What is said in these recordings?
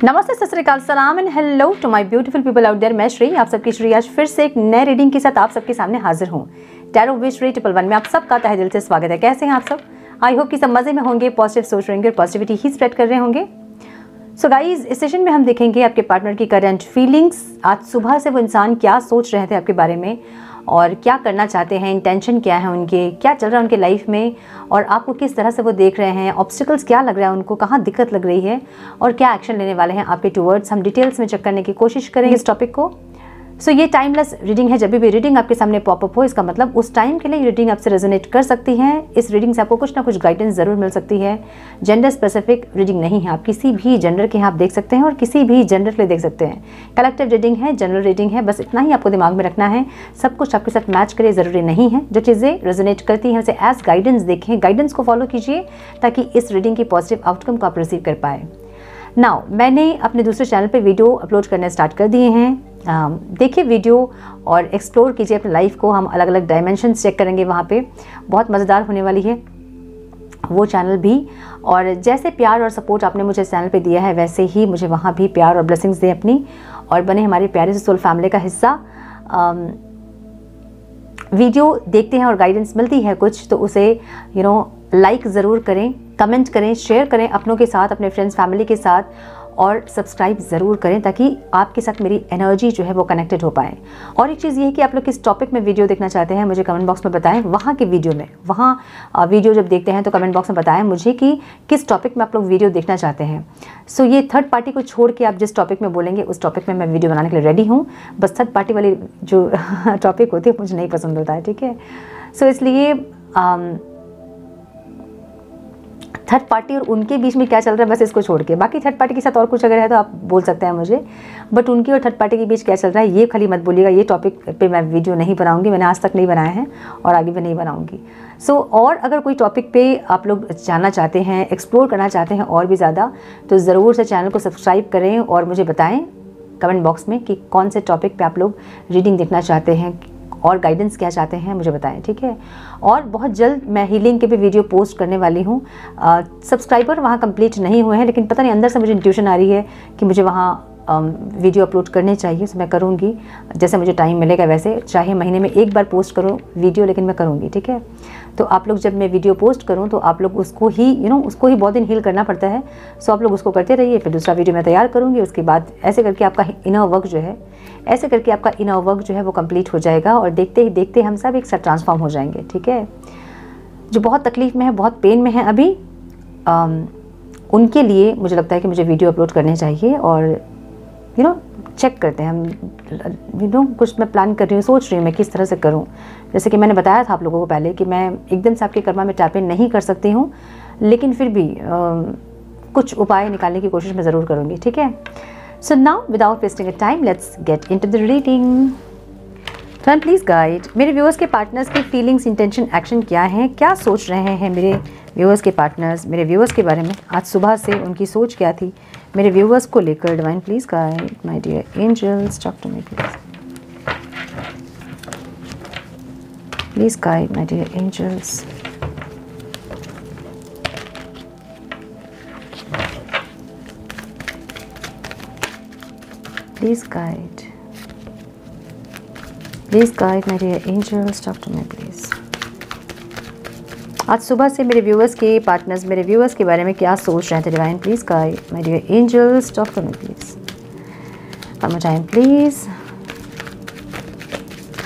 नमस्ते, सत श्री अकाल, सलाम and hello to my beautiful people out there. मैं श्री, आप सबकी श्री आज फिर से एक नए रीडिंग के साथ आप सबके सामने हाजिर हूँ। टैरो विद श्री 111 में आप सबका तहे दिल से स्वागत है। कैसे हैं आप सब? आई होप कि सब मजे में होंगे, पॉजिटिव सोच रहेंगे और पॉजिटिविटी ही स्प्रेड कर रहे होंगे। सो गाइज, इस सेशन में हम देखेंगे आपके पार्टनर की करंट फीलिंग्स। आज सुबह से वो इंसान क्या सोच रहे थे आपके बारे में और क्या करना चाहते हैं, इंटेंशन क्या है उनके, क्या चल रहा है उनके लाइफ में और आपको किस तरह से वो देख रहे हैं, ऑब्स्टिकल्स क्या लग रहा है उनको, कहाँ दिक्कत लग रही है और क्या एक्शन लेने वाले हैं आपके टुवर्ड्स। हम डिटेल्स में चेक करने की कोशिश करेंगे इस टॉपिक को। सो ये टाइमलेस रीडिंग है। जब भी रीडिंग आपके सामने पॉपअप हो, इसका मतलब उस टाइम के लिए ये रीडिंग आपसे रेजोनेट कर सकती है। इस रीडिंग से आपको कुछ ना कुछ गाइडेंस जरूर मिल सकती है। जेंडर स्पेसिफिक रीडिंग नहीं है, आप किसी भी जेंडर के यहाँ आप देख सकते हैं और किसी भी जेंडर के लिए देख सकते हैं। कलेक्टिव रीडिंग है, जनरल रीडिंग है, बस इतना ही आपको दिमाग में रखना है। सब कुछ आपके साथ मैच करे ज़रूरी नहीं है। जो चीज़ें रेजोनेट करती हैं उसे एज गाइडेंस देखें, गाइडेंस को फॉलो कीजिए ताकि इस रीडिंग की पॉजिटिव आउटकम को आप रिसीव कर पाए। नाउ, मैंने अपने दूसरे चैनल पे वीडियो अपलोड करने स्टार्ट कर दिए हैं। देखिए वीडियो और एक्सप्लोर कीजिए अपनी लाइफ को। हम अलग अलग डायमेंशंस चेक करेंगे, वहाँ पे बहुत मज़ेदार होने वाली है वो चैनल भी। और जैसे प्यार और सपोर्ट आपने मुझे इस चैनल पे दिया है, वैसे ही मुझे वहाँ भी प्यार और ब्लेसिंग्स दें अपनी और बने हमारे प्यारे से सोल फैमिली का हिस्सा। वीडियो देखते हैं और गाइडेंस मिलती है कुछ, तो उसे लाइक ज़रूर करें, कमेंट करें, शेयर करें अपनों के साथ, अपने फ्रेंड्स फैमिली के साथ और सब्सक्राइब ज़रूर करें ताकि आपके साथ मेरी एनर्जी जो है वो कनेक्टेड हो पाए। और एक चीज़ ये है कि आप लोग किस टॉपिक में वीडियो देखना चाहते हैं मुझे कमेंट बॉक्स में बताएं। वहाँ के वीडियो में, वहाँ वीडियो जब देखते हैं तो कमेंट बॉक्स में बताएं मुझे कि किस टॉपिक में आप लोग वीडियो देखना चाहते हैं। सो ये थर्ड पार्टी को छोड़ के आप जिस टॉपिक में बोलेंगे उस टॉपिक में मैं वीडियो बनाने के लिए रेडी हूँ। बस थर्ड पार्टी वाली जो टॉपिक होती है मुझे नहीं पसंद होता है, ठीक है। सो इसलिए थर्ड पार्टी और उनके बीच में क्या चल रहा है बस इसको छोड़ के, बाकी थर्ड पार्टी के साथ और कुछ अगर है तो आप बोल सकते हैं मुझे, बट उनकी और थर्ड पार्टी के बीच क्या चल रहा है ये खाली मत बोलिएगा। ये टॉपिक पे मैं वीडियो नहीं बनाऊंगी, मैंने आज तक नहीं बनाया है और आगे भी नहीं बनाऊंगी। सो और अगर कोई टॉपिक पे आप लोग जानना चाहते हैं, एक्सप्लोर करना चाहते हैं और भी ज़्यादा, तो ज़रूर से चैनल को सब्सक्राइब करें और मुझे बताएं कमेंट बॉक्स में कि कौन से टॉपिक पे आप लोग रीडिंग देखना चाहते हैं और गाइडेंस क्या चाहते हैं मुझे बताएं, ठीक है। और बहुत जल्द मैं हीलिंग के भी वीडियो पोस्ट करने वाली हूँ। सब्सक्राइबर वहाँ कंप्लीट नहीं हुए हैं, लेकिन पता नहीं अंदर से मुझे इंट्यूशन आ रही है कि मुझे वहाँ वीडियो अपलोड करने चाहिए। तो मैं करूँगी जैसे मुझे टाइम मिलेगा, वैसे चाहे महीने में एक बार पोस्ट करूँ वीडियो, लेकिन मैं करूँगी, ठीक है। तो आप लोग जब मैं वीडियो पोस्ट करूँ तो आप लोग उसको ही उसको ही बहुत दिन हील करना पड़ता है। सो आप लोग उसको करते रहिए, फिर दूसरा वीडियो मैं तैयार करूँगी। उसके बाद ऐसे करके आपका इनर वर्क जो है वो कंप्लीट हो जाएगा और देखते ही देखते हम सब एक साथ ट्रांसफॉर्म हो जाएंगे, ठीक है। जो बहुत तकलीफ में है, बहुत पेन में है अभी, उनके लिए मुझे लगता है कि मुझे वीडियो अपलोड करने चाहिए। और चेक करते हैं हम, कुछ मैं प्लान कर रही हूँ, सोच रही हूँ मैं किस तरह से करूँ। जैसे कि मैंने बताया था आप लोगों को पहले कि मैं एकदम से आपके कर्मा में टैप इन नहीं कर सकती हूँ, लेकिन फिर भी कुछ उपाय निकालने की कोशिश मैं ज़रूर करूँगी, ठीक है। So now, without wasting a time, let's get into the reading. Then please guide मेरे व्यूअर्स के पार्टनर्स की फीलिंग्स, इंटेंशन, एक्शन क्या हैं, क्या सोच रहे हैं मेरे व्यूअर्स के पार्टनर्स मेरे व्यूअर्स के बारे में। आज सुबह से उनकी सोच क्या थी मेरे व्यूअर्स को लेकर। Divine please guide my dear angels, talk to me please. Please guide my dear angels. Please guide my dear angels, talk to me please। आज सुबह से मेरे व्यूअर्स के पार्टनर्स मेरे व्यूअर्स के बारे में क्या सोच रहे थे। Divine please guide my dear angels, talk to me please. One more time please।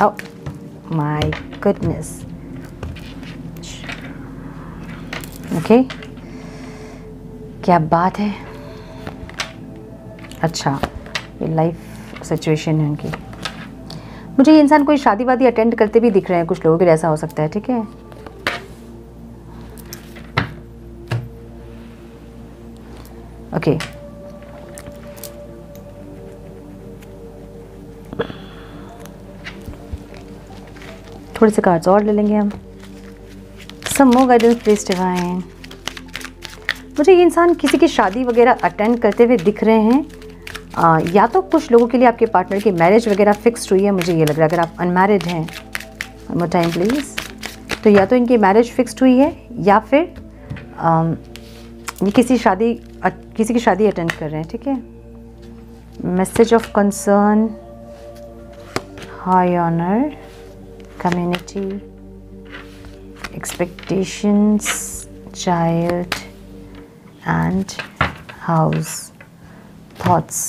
Oh my goodness। Okay, क्या बात है। अच्छा, ये लाइफ सिचुएशन है उनकी। मुझे ये इंसान कोई शादी वादी अटेंड करते भी दिख रहे हैं, कुछ लोगों के लिए ऐसा हो सकता है, ठीक है। ओके, थोड़े से कार्ड्स और ले लेंगे हम। सम मोर गाइडेंस प्लीज डिवाइन। मुझे ये इंसान किसी की शादी वगैरह अटेंड करते हुए दिख रहे हैं। या तो कुछ लोगों के लिए आपके पार्टनर की मैरिज वगैरह फिक्स्ड हुई है, मुझे ये लग रहा है। अगर आप अनमैरिड हैं, वन मोर टाइम प्लीज़, तो या तो इनकी मैरिज फिक्स्ड हुई है या फिर ये किसी की शादी अटेंड कर रहे हैं, ठीक है। Message of concern, high honor, community, expectations, child and house, thoughts.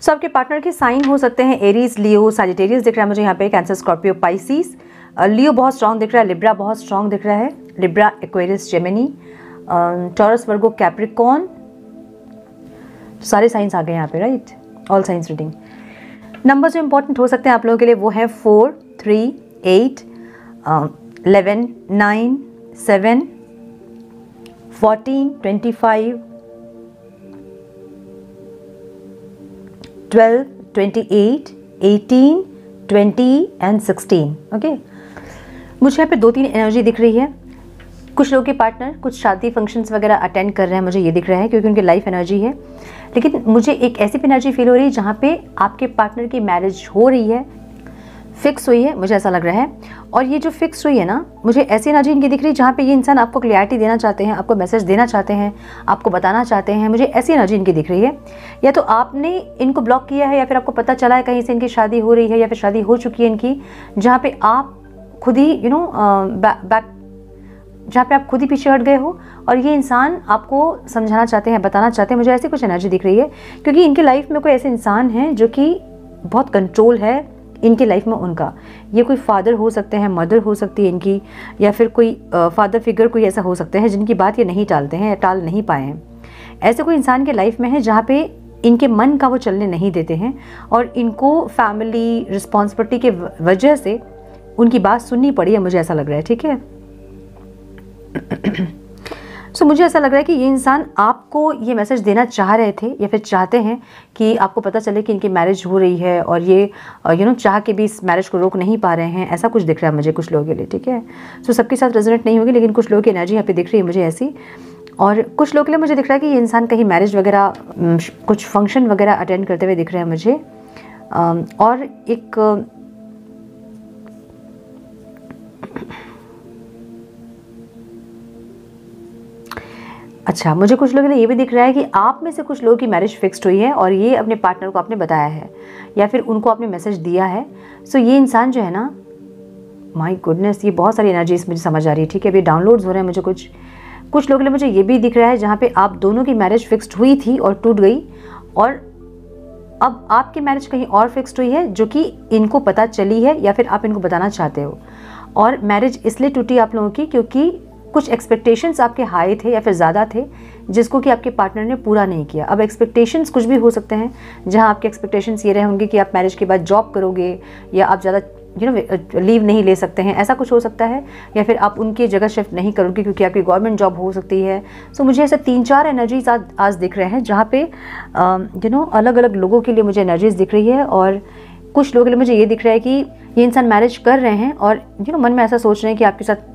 सो आपके पार्टनर के साइन हो सकते हैं एरीज, लियो, सैजिटेरियस दिख रहा है मुझे यहाँ पे, कैंसर, स्कॉर्पियो, पाइसिस, लियो बहुत स्ट्रांग दिख रहा है, लिब्रा बहुत स्ट्रांग दिख रहा है, लिब्रा, एक्वेरियस, जेमिनी, टॉरस, वर्गो, कैप्रिकॉन, सारे साइंस आ गए यहाँ पे, right, all science reading. Number जो इंपॉर्टेंट हो सकते हैं आप लोगों के लिए वो है 4, 3, 8, 11, 9, 7, 14, 25, 12, 28, 18, 20 एंड 16। ओके, मुझे यहाँ पे 2-3 एनर्जी दिख रही है। कुछ लोगों के पार्टनर कुछ शादी फंक्शंस वगैरह अटेंड कर रहे हैं, मुझे ये दिख रहा है क्योंकि उनकी लाइफ एनर्जी है। लेकिन मुझे एक ऐसी भी एनर्जी फील हो रही है जहाँ पे आपके पार्टनर की मैरिज हो रही है, फिक्स हुई है, मुझे ऐसा लग रहा है। और ये जो फिक्स हुई है ना, मुझे ऐसी एनर्जी इनकी दिख रही है जहाँ पे ये इंसान आपको क्लियरिटी देना चाहते हैं, आपको मैसेज देना चाहते हैं, आपको बताना चाहते हैं। मुझे ऐसी एनर्जी इनकी दिख रही है। या तो आपने इनको ब्लॉक किया है या फिर आपको पता चला है कहीं से इनकी शादी हो रही है या फिर शादी हो चुकी है इनकी, जहाँ पे आप खुद ही जहाँ पे आप खुद ही पीछे हट गए हो और ये इंसान आपको समझाना चाहते हैं, बताना चाहते हैं। मुझे ऐसी कुछ एनर्जी दिख रही है क्योंकि इनकी लाइफ में कोई ऐसे इंसान है जो कि बहुत कंट्रोल है इनकी लाइफ में उनका। ये कोई फादर हो सकते हैं, मदर हो सकती है इनकी, या फिर कोई फादर फिगर कोई ऐसा हो सकता है जिनकी बात ये नहीं टालते हैं या टाल नहीं पाए हैं। ऐसे कोई इंसान के लाइफ में है जहाँ पे इनके मन का वो चलने नहीं देते हैं और इनको फैमिली रिस्पॉन्सिबिलिटी के वजह से उनकी बात सुननी पड़ी है, मुझे ऐसा लग रहा है। ठीक है, सो मुझे ऐसा लग रहा है कि ये इंसान आपको ये मैसेज देना चाह रहे थे या फिर चाहते हैं कि आपको पता चले कि इनकी मैरिज हो रही है और ये चाह के भी इस मैरिज को रोक नहीं पा रहे हैं। ऐसा कुछ दिख रहा है मुझे कुछ लोगों के लिए। ठीक है, सो सबके साथ रेजोनेट नहीं होगी लेकिन कुछ लोगों की एनर्जी यहाँ पे दिख रही है मुझे ऐसी। और कुछ लोगों के लिए मुझे दिख रहा है कि ये इंसान कहीं मैरिज वगैरह कुछ फंक्शन वगैरह अटेंड करते हुए दिख रहे हैं मुझे। और एक अच्छा, मुझे कुछ लोगों के लिए ये भी दिख रहा है कि आप में से कुछ लोगों की मैरिज फिक्स्ड हुई है और ये अपने पार्टनर को आपने बताया है या फिर उनको आपने मैसेज दिया है। सो ये इंसान जो है ना, माय गुडनेस, ये बहुत सारी एनर्जीज मुझे समझ आ रही है। ठीक है, अभी डाउनलोड्स हो रहे हैं मुझे कुछ लोगों के लिए मुझे ये भी दिख रहा है जहाँ पे आप दोनों की मैरिज फिक्स्ड हुई थी और टूट गई और अब आपकी मैरिज कहीं और फिक्स्ड हुई है जो कि इनको पता चली है या फिर आप इनको बताना चाहते हो। और मैरिज इसलिए टूटी आप लोगों की क्योंकि कुछ एक्सपेक्टेशंस आपके हाई थे या फिर ज़्यादा थे जिसको कि आपके पार्टनर ने पूरा नहीं किया। अब एक्सपेक्टेशंस कुछ भी हो सकते हैं, जहां आपके एक्सपेक्टेशंस ये रहे होंगे कि आप मैरिज के बाद जॉब करोगे या आप ज़्यादा लीव नहीं ले सकते हैं, ऐसा कुछ हो सकता है। या फिर आप उनकी जगह शिफ्ट नहीं करोगे क्योंकि आपकी गवर्नमेंट जॉब हो सकती है। सो मुझे ऐसे 3-4 एनर्जीज आज दिख रहे हैं जहाँ पे अलग अलग लोगों के लिए मुझे एनर्जीज दिख रही है। और कुछ लोगों के लिए मुझे ये दिख रहा है कि ये इंसान मैरिज कर रहे हैं और मन में ऐसा सोच रहे हैं कि आपके साथ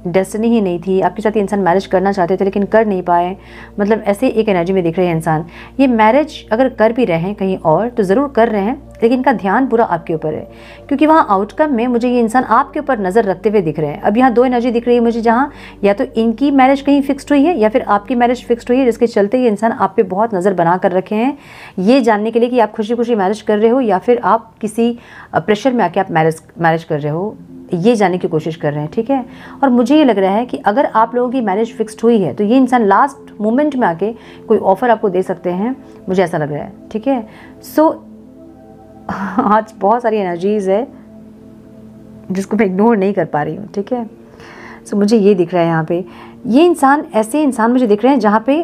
डेस्टिनी ही नहीं थी, आपके साथ ये इंसान मैरिज करना चाहते थे लेकिन कर नहीं पाए। मतलब ऐसे एक एनर्जी में दिख रहे हैं इंसान। ये मैरिज अगर कर भी रहे हैं कहीं और तो ज़रूर कर रहे हैं लेकिन इनका ध्यान पूरा आपके ऊपर है क्योंकि वहाँ आउटकम में मुझे ये इंसान आपके ऊपर नज़र रखते हुए दिख रहे हैं। अब यहाँ 2 एनर्जी दिख रही है मुझे, जहाँ या तो इनकी मैरिज कहीं फिक्स्ड हुई है या फिर आपकी मैरिज फिक्स्ड हुई है जिसके चलते ये इंसान आप पे बहुत नज़र बना कर रखे हैं ये जानने के लिए कि आप खुशी खुशी मैरिज कर रहे हो या फिर आप किसी प्रेशर में आके आप मैरिज कर रहे हो, ये जानने की कोशिश कर रहे हैं। ठीक है, और मुझे ये लग रहा है कि अगर आप लोगों की मैरिज फिक्स्ड हुई है तो ये इंसान लास्ट मोमेंट में आके कोई ऑफर आपको दे सकते हैं, मुझे ऐसा लग रहा है। ठीक है, सो आज बहुत सारी एनर्जीज है जिसको मैं इग्नोर नहीं कर पा रही हूँ। ठीक है, सो मुझे ये दिख रहा है यहाँ पे ये इंसान, ऐसे इंसान मुझे दिख रहे हैं जहाँ पे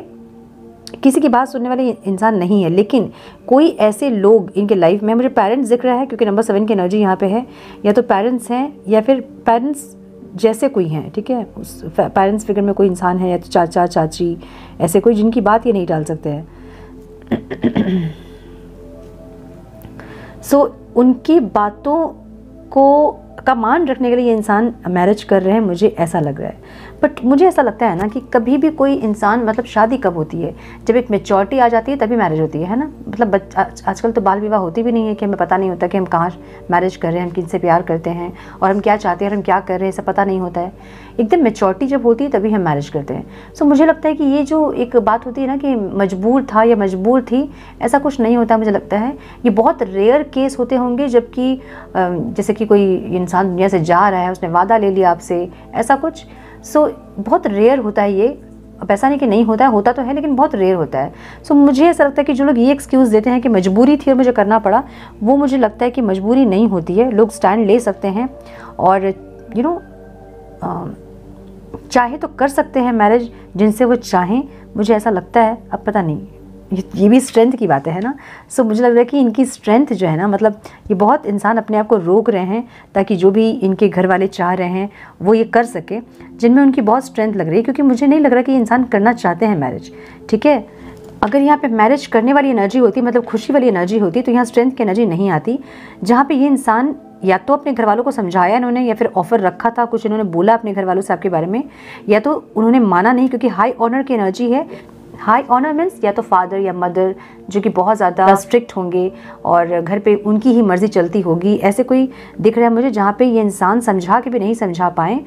किसी की बात सुनने वाले इंसान नहीं है लेकिन कोई ऐसे लोग इनके लाइफ में, मुझे पेरेंट्स दिख रहा है क्योंकि नंबर 7 की एनर्जी यहाँ पे है, या तो पेरेंट्स हैं या फिर पेरेंट्स जैसे कोई हैं। ठीक है, उस पेरेंट्स फिगर में कोई इंसान है या तो चाचा चाची, ऐसे कोई जिनकी बात ये नहीं टाल सकते हैं। सो उनकी बातों को का मान रखने के लिए ये इंसान मैरिज कर रहे हैं, मुझे ऐसा लग रहा है। बट मुझे ऐसा लगता है ना कि कभी भी कोई इंसान, मतलब शादी कब होती है, जब एक मेच्योरिटी आ जाती है तभी मैरिज होती है ना। मतलब आजकल तो बाल विवाह होती भी नहीं है कि हमें पता नहीं होता कि हम कहाँ मैरिज कर रहे हैं, हम किनसे प्यार करते हैं और हम क्या चाहते हैं और हम क्या कर रहे हैं, सब पता नहीं होता है। एकदम मेच्योरिटी जब होती है तभी हम मैरिज करते हैं। सो मुझे लगता है कि ये जो एक बात होती है ना कि मजबूर था या मजबूर थी, ऐसा कुछ नहीं होता। मुझे लगता है ये बहुत रेयर केस होते होंगे, जबकि जैसे कि कोई इंसान दुनिया से जा रहा है, उसने वादा ले लिया आपसे, ऐसा कुछ। सो बहुत रेयर होता है ये। अब ऐसा नहीं कि नहीं होता है, होता तो है लेकिन बहुत रेयर होता है। सो मुझे ऐसा लगता है कि जो लोग ये एक्सक्यूज़ देते हैं कि मजबूरी थी और मुझे करना पड़ा, वो मुझे लगता है कि मजबूरी नहीं होती है। लोग स्टैंड ले सकते हैं और चाहे तो कर सकते हैं मैरिज जिनसे वो चाहें, मुझे ऐसा लगता है। अब पता नहीं, ये भी स्ट्रेंथ की बात है ना। सो मुझे लग रहा है कि इनकी स्ट्रेंथ जो है ना, मतलब ये बहुत इंसान अपने आप को रोक रहे हैं ताकि जो भी इनके घर वाले चाह रहे हैं वो ये कर सके, जिनमें उनकी बहुत स्ट्रेंथ लग रही है। क्योंकि मुझे नहीं लग रहा कि ये इंसान करना चाहते हैं मैरिज। ठीक है, अगर यहाँ पे मैरिज करने वाली एनर्जी होती, मतलब खुशी वाली एनर्जी होती, तो यहाँ स्ट्रेंथ की एनर्जी नहीं आती। जहाँ पे ये इंसान या तो अपने घर वालों को समझाया इन्होंने, या फिर ऑफर रखा था, कुछ इन्होंने बोला अपने घर वालों से आपके बारे में, या तो उन्होंने माना नहीं, क्योंकि हाई ऑनर की एनर्जी है। हाई ऑनर मीन्स या तो फादर या मदर जो कि बहुत ज़्यादा स्ट्रिक्ट होंगे और घर पे उनकी ही मर्जी चलती होगी, ऐसे कोई दिख रहा है मुझे, जहाँ पे ये इंसान समझा के भी नहीं समझा पाए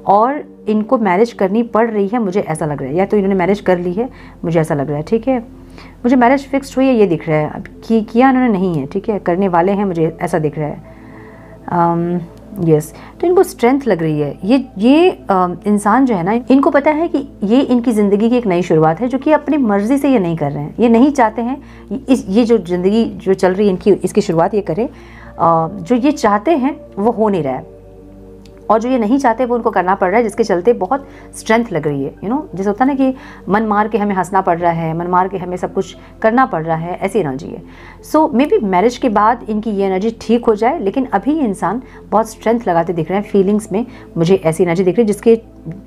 और इनको मैरिज करनी पड़ रही है। मुझे ऐसा लग रहा है, या तो इन्होंने मैरिज कर ली है, मुझे ऐसा लग रहा है। ठीक है, मुझे मैरिज फिक्स्ड हुई है ये दिख रहा है। अब किया इन्होंने नहीं है, ठीक है, करने वाले हैं, मुझे ऐसा दिख रहा है। यस, तो इनको स्ट्रेंथ लग रही है। ये इंसान जो है ना, इनको पता है कि ये इनकी ज़िंदगी की एक नई शुरुआत है, जो कि अपनी मर्ज़ी से ये नहीं कर रहे हैं। ये नहीं चाहते हैं ये जो ज़िंदगी जो चल रही है इनकी, इसकी शुरुआत ये करें। जो ये चाहते हैं वो हो नहीं रहा है, और जो ये नहीं चाहते वो उनको करना पड़ रहा है, जिसके चलते बहुत स्ट्रेंथ लग रही है। जैसे होता है ना कि मन मार के हमें हंसना पड़ रहा है, मन मार के हमें सब कुछ करना पड़ रहा है, ऐसी एनर्जी है। सो मे बी मैरिज के बाद इनकी ये एनर्जी ठीक हो जाए, लेकिन अभी ये इंसान बहुत स्ट्रेंथ लगाते दिख रहे हैं फीलिंग्स में। मुझे ऐसी एनर्जी दिख रही है जिसके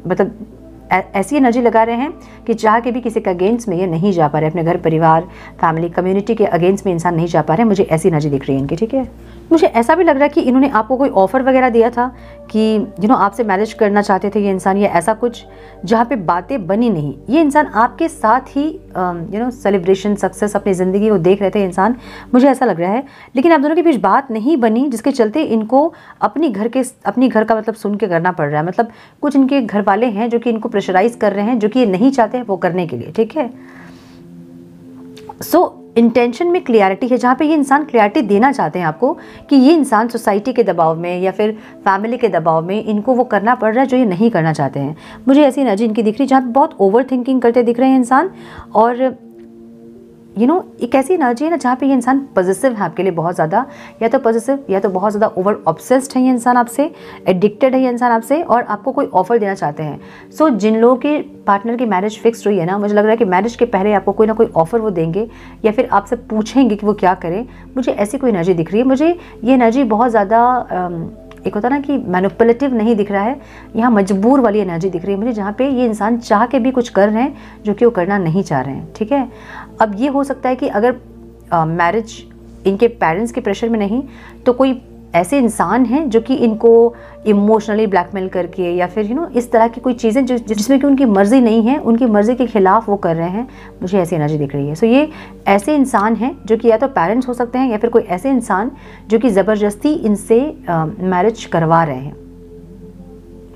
मतलब ऐसी एनर्जी लगा रहे हैं कि चाह के भी किसी के अगेंस्ट में ये नहीं जा पा रहे, अपने घर परिवार फैमिली कम्युनिटी के अगेंस्ट में इंसान नहीं जा पा रहे। मुझे ऐसी एनर्जी दिख रही है इनकी। ठीक है, मुझे ऐसा भी लग रहा है कि इन्होंने आपको कोई ऑफ़र वगैरह दिया था कि आपसे मैरिज करना चाहते थे ये इंसान, या ऐसा कुछ, जहाँ पे बातें बनी नहीं। ये इंसान आपके साथ ही सेलिब्रेशन सक्सेस अपनी ज़िंदगी वो देख रहे थे इंसान, मुझे ऐसा लग रहा है। लेकिन आप दोनों के बीच बात नहीं बनी, जिसके चलते इनको अपनी घर का मतलब सुन के करना पड़ रहा है। मतलब कुछ इनके घर वाले हैं जो कि इनको प्रेशराइज कर रहे हैं, जो कि ये नहीं चाहते हैं वो करने के लिए। ठीक है, सो इंटेंशन में क्लियरिटी है, जहाँ पे ये इंसान क्लियरिटी देना चाहते हैं आपको कि ये इंसान सोसाइटी के दबाव में या फिर फैमिली के दबाव में इनको वो करना पड़ रहा है जो ये नहीं करना चाहते हैं। मुझे ऐसी एनर्जी इनकी दिख रही है जहाँ पे बहुत ओवर थिंकिंग करते दिख रहे हैं इंसान, और एक ऐसी एनर्जी है ना जहाँ पे ये इंसान पॉजिटिव है आपके लिए बहुत ज़्यादा, या तो पॉजिटिव या तो बहुत ज़्यादा ओवर ऑब्सेस्ड है ये इंसान आपसे, एडिक्टेड है ये इंसान आपसे, और आपको कोई ऑफर देना चाहते हैं। सो जिन लोगों के पार्टनर की मैरिज फिक्स हुई है ना, मुझे लग रहा है कि मैरिज के पहले आपको कोई ना कोई ऑफर वो देंगे, या फिर आपसे पूछेंगे कि वो क्या करें। मुझे ऐसी कोई एनर्जी दिख रही है। मुझे ये एनर्जी बहुत ज़्यादा एक होता ना कि मैनिपुलेटिव नहीं दिख रहा है, यहाँ मजबूर वाली एनर्जी दिख रही है मुझे, जहाँ पे ये इंसान चाह के भी कुछ कर रहे हैं जो कि वो करना नहीं चाह रहे हैं। ठीक है, अब ये हो सकता है कि अगर मैरिज इनके पेरेंट्स के प्रेशर में नहीं, तो कोई ऐसे इंसान हैं जो कि इनको इमोशनली ब्लैकमेल करके या फिर इस तरह की कोई चीज़ें जिसमें कि उनकी मर्ज़ी नहीं है, उनकी मर्ज़ी के खिलाफ वो कर रहे हैं। मुझे ऐसी एनर्जी दिख रही है। सो ये ऐसे इंसान हैं जो कि या तो पेरेंट्स हो सकते हैं, या फिर कोई ऐसे इंसान जो कि ज़बरदस्ती इनसे मैरिज करवा रहे हैं,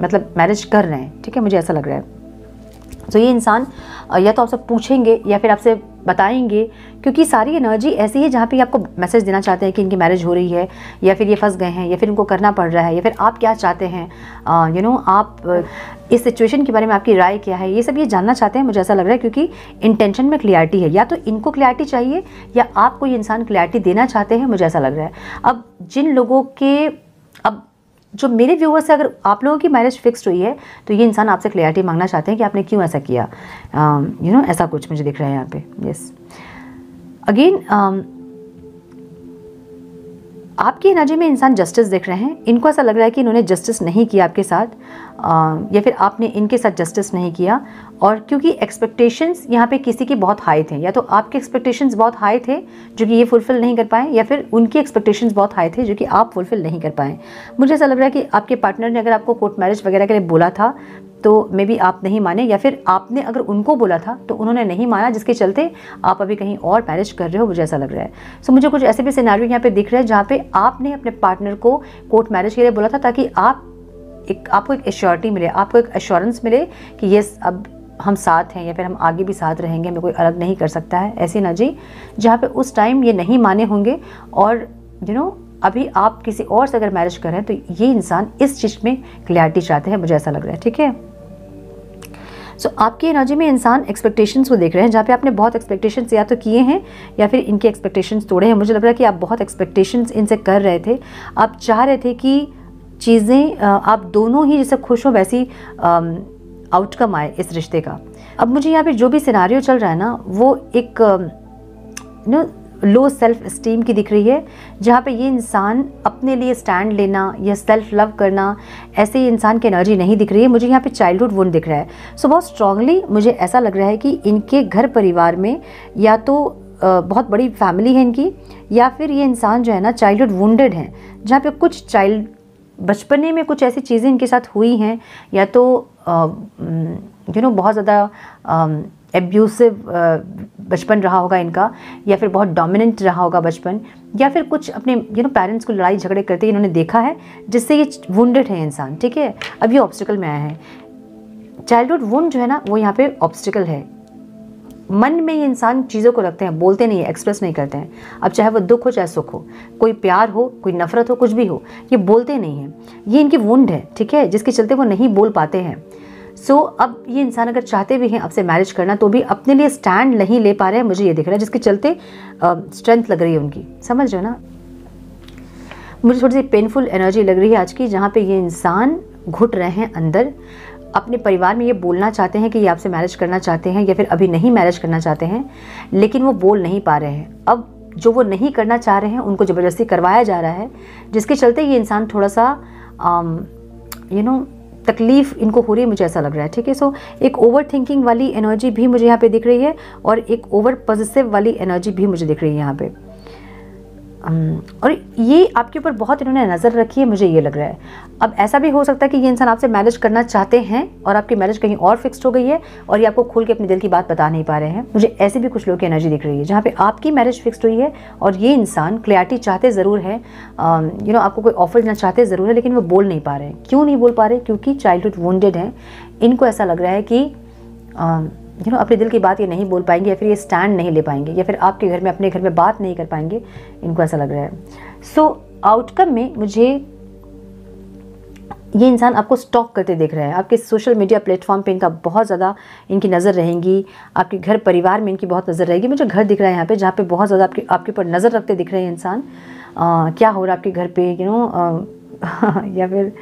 मतलब मैरिज कर रहे हैं। ठीक है, मुझे ऐसा लग रहा है। तो ये इंसान या तो आपसे पूछेंगे या फिर आपसे बताएंगे, क्योंकि सारी एनर्जी ऐसी है जहाँ पे आपको मैसेज देना चाहते हैं कि इनकी मैरिज हो रही है, या फिर ये फंस गए हैं, या फिर इनको करना पड़ रहा है, या फिर आप क्या चाहते हैं, आप इस सिचुएशन के बारे में आपकी राय क्या है, ये सब ये जानना चाहते हैं। मुझे ऐसा लग रहा है क्योंकि इंटेंशन में क्लियरिटी है, या तो इनको क्लियरिटी चाहिए या आप कोई इंसान क्लियरिटी देना चाहते हैं, मुझे ऐसा लग रहा है। अब जिन लोगों के जो मेरे व्यूअर्स से अगर आप लोगों की मैरिज फिक्स्ड हुई है, तो ये इंसान आपसे क्लियरिटी मांगना चाहते हैं कि आपने क्यों ऐसा किया। ऐसा कुछ मुझे दिख रहा है यहाँ पे। यस, अगेन आपकी एनर्जी में इंसान जस्टिस देख रहे हैं। इनको ऐसा लग रहा है कि इन्होंने जस्टिस नहीं किया आपके साथ, या फिर आपने इनके साथ जस्टिस नहीं किया। और क्योंकि एक्सपेक्टेशंस यहाँ पे किसी के बहुत हाई थे, या तो आपके एक्सपेक्टेशंस बहुत हाई थे जो कि ये फुलफिल नहीं कर पाए, या फिर उनके एक्सपेक्टेशंस बहुत हाई थे जो कि आप फुलफिल नहीं कर पाए। मुझे ऐसा लग रहा है कि आपके पार्टनर ने अगर आपको कोर्ट मैरिज वगैरह के लिए बोला था तो मे बी आप नहीं माने, या फिर आपने अगर उनको बोला था तो उन्होंने नहीं माना, जिसके चलते आप अभी कहीं और मैरिज कर रहे हो, मुझे ऐसा लग रहा है। सो मुझे कुछ ऐसे भी सिनेरियो यहाँ पे दिख रहे हैं जहाँ पे आपने अपने पार्टनर को कोर्ट मैरिज के लिए बोला था, ताकि आपको एक एश्योरिटी मिले, आपको एक एश्योरेंस मिले कि यस अब हम साथ हैं, या फिर हम आगे भी साथ रहेंगे, हमें कोई अलग नहीं कर सकता है। ऐसी एनर्जी जहाँ पे उस टाइम ये नहीं माने होंगे, और अभी आप किसी और से अगर मैरिज कर रहे हैं तो ये इंसान इस चीज़ में क्लैरिटी चाहते हैं, मुझे ऐसा लग रहा है। ठीक है, सो आपकी एनर्जी में इंसान एक्सपेक्टेशंस को देख रहे हैं, जहाँ पे आपने बहुत एक्सपेक्टेशंस या तो किए हैं या फिर इनके एक्सपेक्टेशंस तोड़े हैं। मुझे लग रहा है कि आप बहुत एक्सपेक्टेशंस इनसे कर रहे थे, आप चाह रहे थे कि चीज़ें आप दोनों ही जैसे खुश हो वैसी आउटकम आए इस रिश्ते का। अब मुझे यहाँ पे जो भी सिनारियो चल रहा है ना, वो एक लो सेल्फ एस्टीम की दिख रही है, जहाँ पे ये इंसान अपने लिए स्टैंड लेना या सेल्फ लव करना, ऐसे ही इंसान की एनर्जी नहीं दिख रही है। मुझे यहाँ पे चाइल्डहुड वुंड दिख रहा है। सो बहुत स्ट्रांगली मुझे ऐसा लग रहा है कि इनके घर परिवार में या तो बहुत बड़ी फैमिली है इनकी, या फिर ये इंसान जो है ना चाइल्डहुड वुंडेड है, जहाँ पे कुछ बचपने में कुछ ऐसी चीज़ें इनके साथ हुई हैं, या तो बहुत ज़्यादा एब्यूसिव बचपन रहा होगा इनका, या फिर बहुत डोमिनेंट रहा होगा बचपन, या फिर कुछ अपने पेरेंट्स को लड़ाई झगड़े करते इन्होंने देखा है, जिससे ये वुंडेड है इंसान। ठीक है, अब ये ऑब्स्टिकल में आया है। चाइल्डहुड वुंड जो है ना, वो यहाँ पे ऑब्स्टिकल है। मन में ये इंसान चीज़ों को रखते हैं, बोलते नहीं है, एक्सप्रेस नहीं करते हैं। अब चाहे वो दुख हो चाहे सुख हो, कोई प्यार हो कोई नफरत हो, कुछ भी हो, ये बोलते नहीं हैं। ये इनकी वुंड है, ठीक है, जिसके चलते वो नहीं बोल पाते हैं। सो अब ये इंसान अगर चाहते भी हैं आपसे मैरिज करना, तो भी अपने लिए स्टैंड नहीं ले पा रहे हैं, मुझे ये दिख रहा है, जिसके चलते स्ट्रेंथ लग रही है उनकी। समझ रहे हो ना, मुझे थोड़ी सी पेनफुल एनर्जी लग रही है आज की, जहाँ पे ये इंसान घुट रहे हैं अंदर। अपने परिवार में ये बोलना चाहते हैं कि ये आपसे मैरिज करना चाहते हैं, या फिर अभी नहीं मैरिज करना चाहते हैं, लेकिन वो बोल नहीं पा रहे हैं। अब जो वो नहीं करना चाह रहे हैं उनको ज़बरदस्ती करवाया जा रहा है, जिसके चलते ये इंसान थोड़ा सा तकलीफ़ इनको हो रही है, मुझे ऐसा लग रहा है। ठीक है, सो एक ओवर थिंकिंग वाली एनर्जी भी मुझे यहाँ पे दिख रही है, और एक ओवर पॉजिटिव वाली एनर्जी भी मुझे दिख रही है यहाँ पे। और ये आपके ऊपर बहुत इन्होंने नज़र रखी है, मुझे ये लग रहा है। अब ऐसा भी हो सकता है कि ये इंसान आपसे मैरिज करना चाहते हैं और आपकी मैरिज कहीं और फिक्स्ड हो गई है, और ये आपको खुल के अपने दिल की बात बता नहीं पा रहे हैं। मुझे ऐसे भी कुछ लोगों की एनर्जी दिख रही है, जहाँ पे आपकी मैरिज फिक्स्ड हुई है और ये इंसान क्लैरिटी चाहते ज़रूर है, आपको कोई ऑफर देना चाहते ज़रूर है, लेकिन वो बोल नहीं पा रहे हैं। क्यों नहीं बोल पा रहे? क्योंकि चाइल्डहुड वुंडेड हैं। इनको ऐसा लग रहा है कि अपने दिल की बात ये नहीं बोल पाएंगे, या फिर ये स्टैंड नहीं ले पाएंगे, या फिर आपके घर में अपने घर में बात नहीं कर पाएंगे, इनको ऐसा लग रहा है। सो आउटकम में मुझे ये इंसान आपको स्टॉक करते देख रहा है। आपके सोशल मीडिया प्लेटफॉर्म पे इनका बहुत ज़्यादा इनकी नज़र रहेंगी, आपके घर परिवार में इनकी बहुत नज़र रहेगी। मुझे घर दिख रहा है यहाँ पे, जहाँ पे बहुत ज़्यादा आपके ऊपर नज़र रखते दिख रहे हैं इंसान। क्या हो रहा है आपके घर पे, या फिर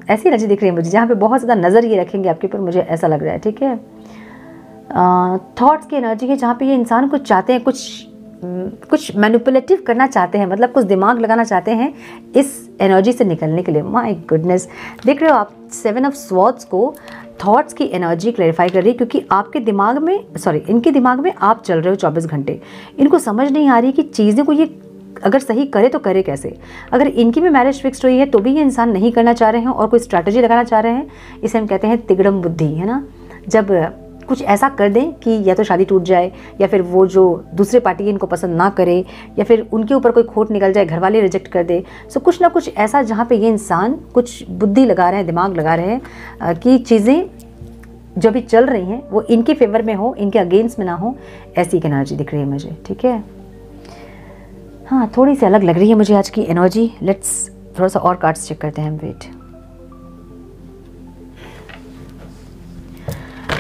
ऐसी एनर्जी दिख रही है मुझे, जहाँ पे बहुत ज़्यादा नज़र ये रखेंगे आपके ऊपर, मुझे ऐसा लग रहा है। ठीक है, थॉट्स की एनर्जी है, जहाँ पे ये इंसान कुछ चाहते हैं, कुछ मैनिपुलेटिव करना चाहते हैं, मतलब कुछ दिमाग लगाना चाहते हैं इस एनर्जी से निकलने के लिए। माय गुडनेस, देख रहे हो आप 7 ऑफ स्वॉर्ड्स को थॉट्स की एनर्जी क्लैरिफाई कर रही है, क्योंकि आपके दिमाग में इनके दिमाग में आप चल रहे हो 24 घंटे। इनको समझ नहीं आ रही कि चीज़ें को ये अगर सही करे तो करे कैसे। अगर इनकी भी मैरिज फिक्स्ड हुई है तो भी ये इंसान नहीं करना चाह रहे हैं और कोई स्ट्रैटेजी लगाना चाह रहे हैं। इसे हम कहते हैं तिगड़म बुद्धि, है ना। जब कुछ ऐसा कर दें कि या तो शादी टूट जाए, या फिर वो जो दूसरे पार्टी इनको पसंद ना करे, या फिर उनके ऊपर कोई खोट निकल जाए, घर वाले रिजेक्ट कर दे। सो कुछ ना कुछ ऐसा जहाँ पे ये इंसान कुछ बुद्धि लगा रहे हैं, दिमाग लगा रहे हैं कि चीज़ें जो भी चल रही हैं वो इनके फेवर में हो, इनके अगेंस्ट में ना हो। ऐसी एक एनर्जी दिख रही है मुझे। ठीक है, हाँ, थोड़ी सी अलग लग रही है मुझे आज की एनर्जी। लेट्स थोड़ा सा और कार्ड्स चेक करते हैं। वेट,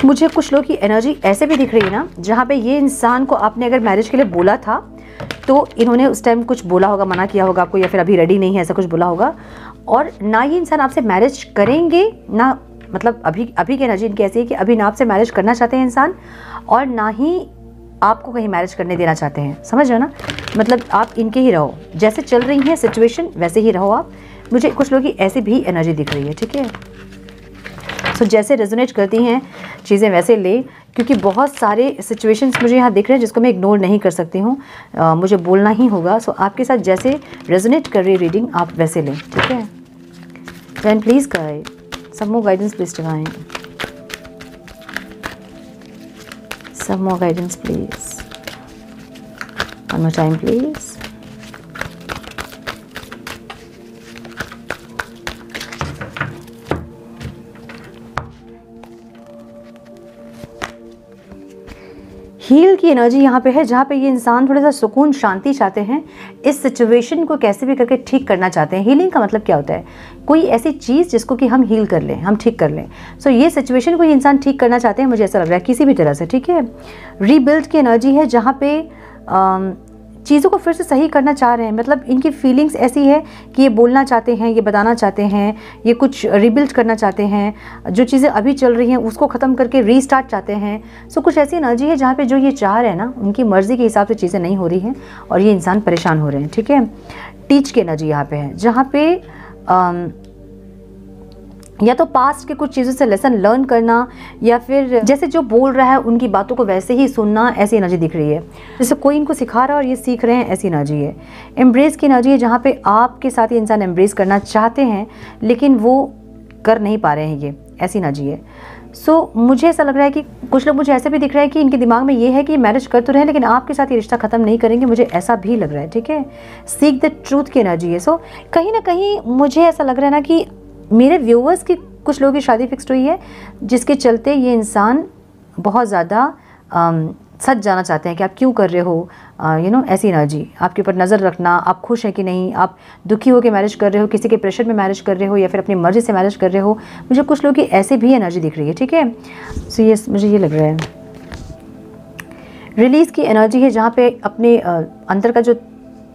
मुझे कुछ लोगों की एनर्जी ऐसे भी दिख रही है ना, जहाँ पे ये इंसान को आपने अगर मैरिज के लिए बोला था तो इन्होंने उस टाइम कुछ बोला होगा, मना किया होगा आपको, या फिर अभी रेडी नहीं है, ऐसा कुछ बोला होगा। और ना ये इंसान आपसे मैरिज करेंगे, ना अभी की एनर्जी इनकी ऐसी है कि अभी ना आपसे मैरिज करना चाहते हैं इंसान, और ना ही आपको कहीं मैरिज करने देना चाहते हैं, समझ रहे हो ना। मतलब आप इनके ही रहो, जैसे चल रही है सिचुएशन वैसे ही रहो आप। मुझे कुछ लोगों की ऐसी भी एनर्जी दिख रही है, ठीक है। सो जैसे रेजोनेट करती हैं चीज़ें वैसे ले, क्योंकि बहुत सारे सिचुएशंस मुझे यहाँ दिख रहे हैं जिसको मैं इग्नोर नहीं कर सकती हूँ, मुझे बोलना ही होगा। सो आपके साथ जैसे रेजोनेट कर रही है रीडिंग, आप वैसे लें, ठीक है। Then please guide, some more guidance please divine, some more guidance please, one more time please. Heal की एनर्जी यहाँ पे है, जहाँ पे ये इंसान थोड़ा सा सुकून शांति चाहते हैं, इस सिचुएशन को कैसे भी करके ठीक करना चाहते हैं। हीलिंग का मतलब क्या होता है, कोई ऐसी चीज़ जिसको कि हम हील कर लें, हम ठीक कर लें। सो ये सिचुएशन को ये इंसान ठीक करना चाहते हैं, मुझे ऐसा लग रहा है किसी भी तरह से, ठीक है। रीबिल्ड की एनर्जी है, जहाँ पे चीज़ों को फिर से सही करना चाह रहे हैं। मतलब इनकी फीलिंग्स ऐसी है कि ये बोलना चाहते हैं, ये बताना चाहते हैं, ये कुछ रिबिल्ड करना चाहते हैं, जो चीज़ें अभी चल रही हैं उसको ख़त्म करके रीस्टार्ट चाहते हैं। सो कुछ ऐसी एनर्जी है जहाँ पे जो ये चाह रहे हैं ना, उनकी मर्ज़ी के हिसाब से चीज़ें नहीं हो रही हैं और ये इंसान परेशान हो रहे हैं, ठीक है। टीच की एनर्जी यहाँ पे है, जहाँ पे या तो पास्ट के कुछ चीज़ों से लेसन लर्न करना, या फिर जैसे जो बोल रहा है उनकी बातों को वैसे ही सुनना, ऐसी एनर्जी दिख रही है। जैसे कोई इनको सिखा रहा है और ये सीख रहे हैं, ऐसी एनर्जी है। एम्ब्रेस की एनर्जी है, जहाँ पे आपके साथ ये इंसान एम्ब्रेस करना चाहते हैं लेकिन वो कर नहीं पा रहे हैं, ये ऐसी एनर्जी है। सो मुझे ऐसा लग रहा है कि कुछ लोग, मुझे ऐसे भी दिख रहा है कि इनके दिमाग में ये है कि मैरिज कर तो रहे हैं लेकिन आपके साथ ये रिश्ता ख़त्म नहीं करेंगे, मुझे ऐसा भी लग रहा है, ठीक है। सीक द ट्रूथ की एनर्जी है। सो कहीं ना कहीं मुझे ऐसा लग रहा है ना कि मेरे व्यूअर्स की कुछ लोगों की शादी फिक्स्ड हुई है, जिसके चलते ये इंसान बहुत ज़्यादा सच जाना चाहते हैं कि आप क्यों कर रहे हो, ऐसी एनर्जी आपके ऊपर नज़र रखना, आप खुश हैं कि नहीं, आप दुखी हो के मैरिज कर रहे हो, किसी के प्रेशर में मैरिज कर रहे हो, या फिर अपनी मर्ज़ी से मैरिज कर रहे हो। मुझे कुछ लोगों की ऐसी भी एनर्जी दिख रही है, ठीक है। सो ये मुझे ये लग रहा है। रिलीज़ की एनर्जी है, जहाँ पे अपने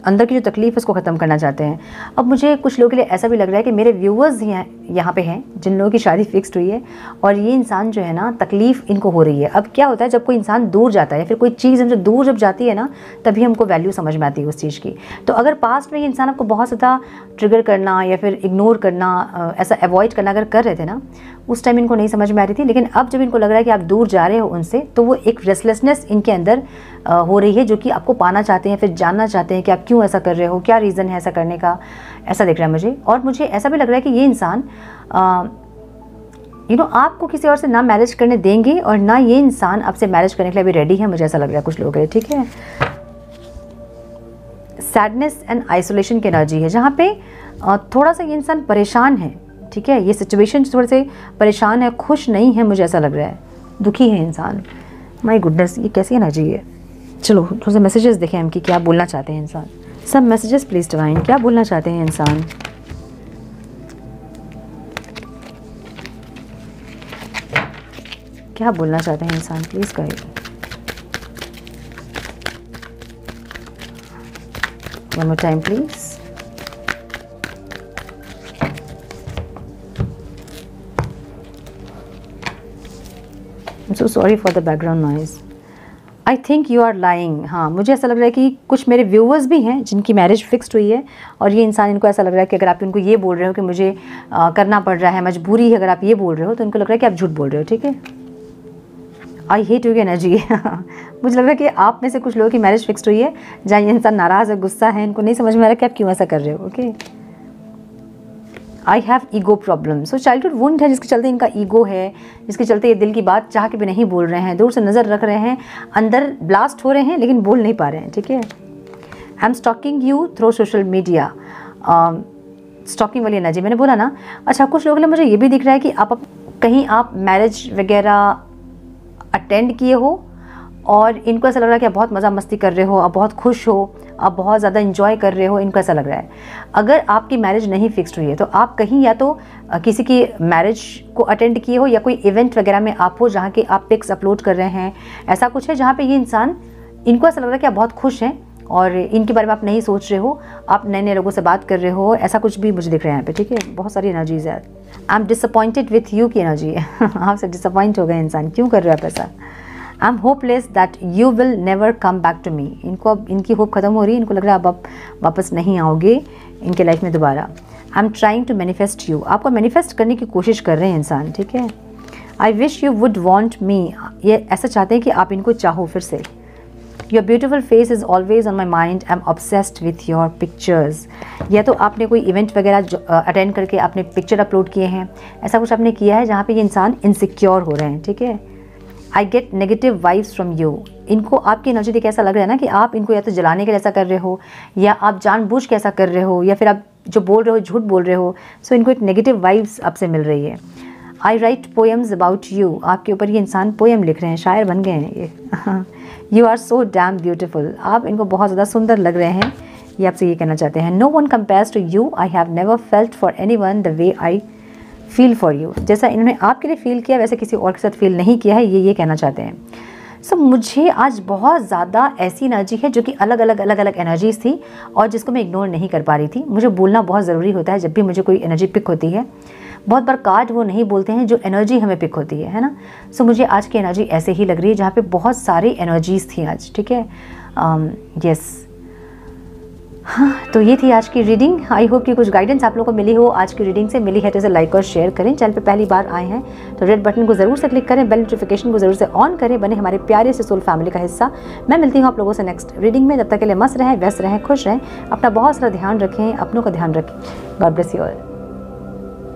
अंदर की जो तकलीफ़ है उसको ख़त्म करना चाहते हैं। अब मुझे कुछ लोगों के लिए ऐसा भी लग रहा है कि मेरे व्यूअर्स यहाँ पे हैं जिन लोगों की शादी फिक्स्ड हुई है और ये इंसान जो है ना, तकलीफ़ इनको हो रही है। अब क्या होता है, जब कोई इंसान दूर जाता है या फिर कोई चीज़ हमसे दूर जब जाती है ना, तभी हमको वैल्यू समझ में आती है उस चीज़ की। तो अगर पास्ट में ये इंसान आपको बहुत ज़्यादा ट्रिगर करना या फिर इग्नोर करना, ऐसा अवॉइड करना अगर कर रहे थे ना, उस टाइम इनको नहीं समझ में आ रही थी। लेकिन अब जब इनको लग रहा है कि आप दूर जा रहे हो उनसे, तो वो एक रेस्टलेसनेस इनके अंदर हो रही है, जो कि आपको पाना चाहते हैं, फिर जानना चाहते हैं कि आप क्यों ऐसा कर रहे हो, क्या रीज़न है ऐसा करने का, ऐसा दिख रहा है मुझे। और मुझे ऐसा भी लग रहा है कि ये इंसान आपको किसी और से ना मैरिज करने देंगे और ना ये इंसान आपसे मैरिज करने के लिए भी रेडी है, मुझे ऐसा लग रहा है कुछ लोगों के लिए, ठीक है। सैडनेस एंड आइसोलेशन की एनर्जी है, जहाँ पे थोड़ा सा ये इंसान परेशान है, ठीक है। ये सिचुएशन थोड़े से परेशान है, खुश नहीं है, मुझे ऐसा लग रहा है, दुखी है इंसान। माय गुडनेस, ये कैसी एनर्जी है। चलो थोड़े से मैसेजेस देखें हम कि क्या बोलना चाहते हैं इंसान। सब मैसेजेस प्लीज डिवाइन, क्या बोलना चाहते हैं इंसान। क्या बोलना चाहते हैं इंसान, please guide. One more time please. I'm so sorry for the background noise. I think you are lying. हाँ, मुझे ऐसा लग रहा है कि कुछ मेरे व्यूअर्स भी हैं जिनकी मैरिज फिक्स्ड हुई है और ये इंसान, इनको ऐसा लग रहा है कि अगर आप इनको ये बोल रहे हो कि मुझे करना पड़ रहा है, मजबूरी है, अगर आप ये बोल रहे हो तो इनको लग रहा है कि आप झूठ बोल रहे हो, ठीक है। आई हेट यू की एनर्जी। मुझे लग रहा है कि आप में से कुछ लोगों की मैरिज फिक्स्ड हुई है जहाँ ये इंसान नाराज़ है, गुस्सा है, इनको नहीं समझ में आ रहा कि आप क्यों ऐसा कर रहे हो, okay. I have ego problem. So childhood wound है जिसके चलते इनका ईगो है, जिसके चलते ये दिल की बात चाह के भी नहीं बोल रहे हैं, दूर से नज़र रख रहे हैं, अंदर ब्लास्ट हो रहे हैं लेकिन बोल नहीं पा रहे हैं, ठीक है। I am stalking you through social media. Stalking वाली एनर्जी मैंने बोला ना। अच्छा, कुछ लोगों ने मुझे ये भी दिख रहा है कि कहीं आप मैरिज वगैरह अटेंड किए हो और इनको ऐसा लग रहा है कि आप बहुत मज़ा मस्ती कर रहे हो, आप बहुत खुश हो, आप बहुत ज़्यादा इंजॉय कर रहे हो, इनको ऐसा लग रहा है। अगर आपकी मैरिज नहीं फिक्स्ड हुई है तो आप कहीं या तो किसी की मैरिज को अटेंड किए हो या कोई इवेंट वगैरह में आप हो जहाँ के आप पिक्स अपलोड कर रहे हैं, ऐसा कुछ है जहाँ पे ये इंसान, इनको ऐसा लग रहा है कि आप बहुत खुश हैं और इनके बारे में आप नहीं सोच रहे हो, आप नए नए लोगों से बात कर रहे हो, ऐसा कुछ भी मुझे दिख रहा है यहाँ पे, ठीक है। बहुत सारी एनर्जीज है। I am disappointed with you की एनर्जी है। आपसे डिसअपॉइंट हो गए इंसान, क्यों कर रहे हो आप ऐसा। I am hopeless that you will never come back to me. इनको अब इनकी होप खत्म हो रही है, इनको लग रहा है अब आप वापस नहीं आओगे इनके लाइफ में दोबारा। I am trying to manifest you, आपको मैनिफेस्ट करने की कोशिश कर रहे हैं इंसान, ठीक है। I wish you would want me, ये ऐसा चाहते हैं कि आप इनको चाहो फिर से। Your beautiful face is always on my mind, I am obsessed with your pictures. या तो आपने कोई इवेंट वगैरह अटेंड करके आपने पिक्चर अपलोड किए हैं, ऐसा कुछ आपने किया है जहाँ पे ये इंसान इनसिक्योर हो रहे हैं, ठीक है। I get negative vibes from you, इनको आपकी एनर्जी देख ऐसा लग रहा है ना कि आप इनको या तो जलाने के लिए ऐसा कर रहे हो, या आप जानबूझ के ऐसा कर रहे हो, या फिर आप जो बोल रहे हो झूठ बोल रहे हो। सो इनको एक नेगेटिव वाइब्स आपसे मिल रही है। आई राइट पोएम्स अबाउट यू, आपके ऊपर ये इंसान पोएम लिख रहे हैं, शायर बन गए हैं ये। You are so damn beautiful, आप इनको बहुत ज़्यादा सुंदर लग रहे हैं, ये आपसे ये कहना चाहते हैं। No one compares to you, I have never felt for anyone the way I feel for you. जैसा इन्होंने आपके लिए फील किया वैसे किसी और के साथ फील नहीं किया है, ये कहना चाहते हैं। सो मुझे आज बहुत ज़्यादा ऐसी एनर्जी है जो कि अलग अलग एनर्जीज थी और जिसको मैं इग्नोर नहीं कर पा रही थी। मुझे बोलना बहुत ज़रूरी होता है जब भी मुझे कोई एनर्जी पिक होती है। बहुत बार कार्ड वो नहीं बोलते हैं जो एनर्जी हमें पिक होती है ना। सो मुझे आज की एनर्जी ऐसे ही लग रही है जहाँ पे बहुत सारी एनर्जीज थी आज, ठीक है। यस, हाँ, तो ये थी आज की रीडिंग। आई होप कि कुछ गाइडेंस आप लोगों को मिली हो, आज की रीडिंग से मिली है तो इसे लाइक और शेयर करें। चैनल पे पहली बार आए हैं तो रेड बटन को ज़रूर से क्लिक करें, बेल नोटिफिकेशन को ज़रूर से ऑन करें, बने हमारे प्यारे से सोल फैमिली का हिस्सा। मैं मिलती हूँ आप लोगों से नेक्स्ट रीडिंग में। जब तक के लिए मस्त रहें, व्यस्त रहें, खुश रहें, अपना बहुत सारा ध्यान रखें, अपनों का ध्यान रखें। God bless you all.